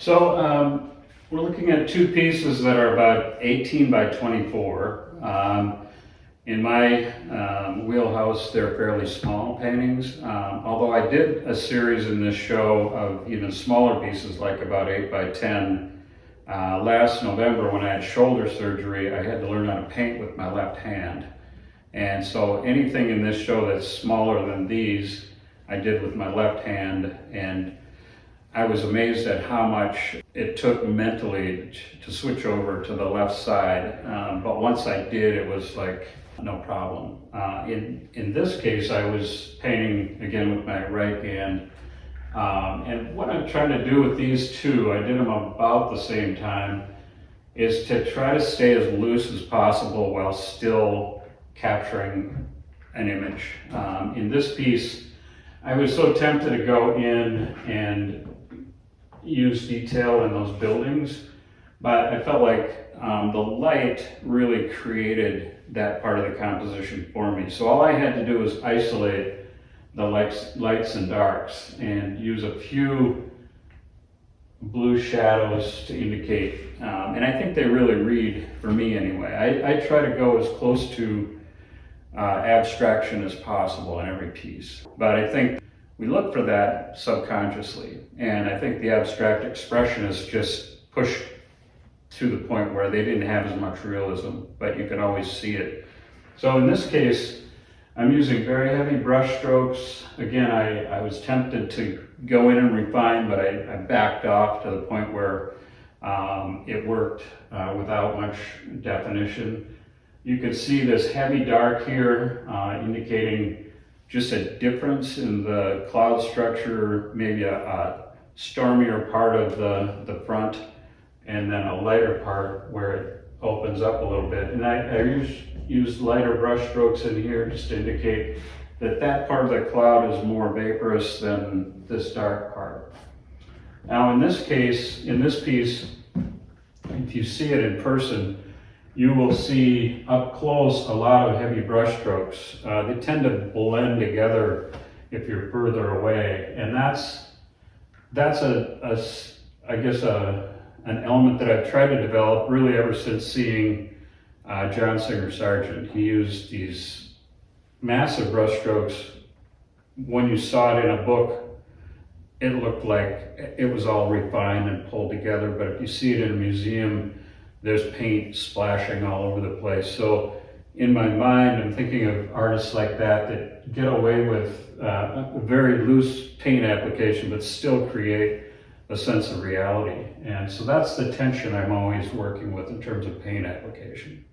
We're looking at two pieces that are about 18 by 24. In my wheelhouse, they're fairly small paintings, although I did a series in this show of even smaller pieces, like about 8 by 10. Last November, when I had shoulder surgery, I had to learn how to paint with my left hand. And so anything in this show that's smaller than these, I did with my left hand, and I was amazed at how much it took mentally to switch over to the left side. But once I did, it was like no problem. In this case, I was painting again with my right hand. And what I'm trying to do with these two, I did them about the same time, is to try to stay as loose as possible while still capturing an image. In this piece, I was so tempted to go in and use detail in those buildings, but I felt like the light really created that part of the composition for me. So all I had to do was isolate the lights and darks and use a few blue shadows to indicate, and I think they really read for me anyway. I try to go as close to abstraction as possible in every piece, but I think we look for that subconsciously, and I think the abstract expressionists just pushed to the point where they didn't have as much realism, but you can always see it. So in this case, I'm using very heavy brush strokes. Again, I was tempted to go in and refine, but I backed off to the point where it worked without much definition. You can see this heavy dark here, indicating just a difference in the cloud structure, maybe a stormier part of the front, and then a lighter part where it opens up a little bit. And I use lighter brush strokes in here just to indicate that that part of the cloud is more vaporous than this dark part. Now in this case, in this piece, if you see it in person, you will see up close a lot of heavy brush strokes. They tend to blend together if you're further away, and that's an element that I've tried to develop really ever since seeing John Singer Sargent. He used these massive brush strokes. When you saw it in a book, it looked like it was all refined and pulled together, but if you see it in a museum, there's paint splashing all over the place. So in my mind, I'm thinking of artists like that get away with a very loose paint application, but still create a sense of reality. And so that's the tension I'm always working with in terms of paint application.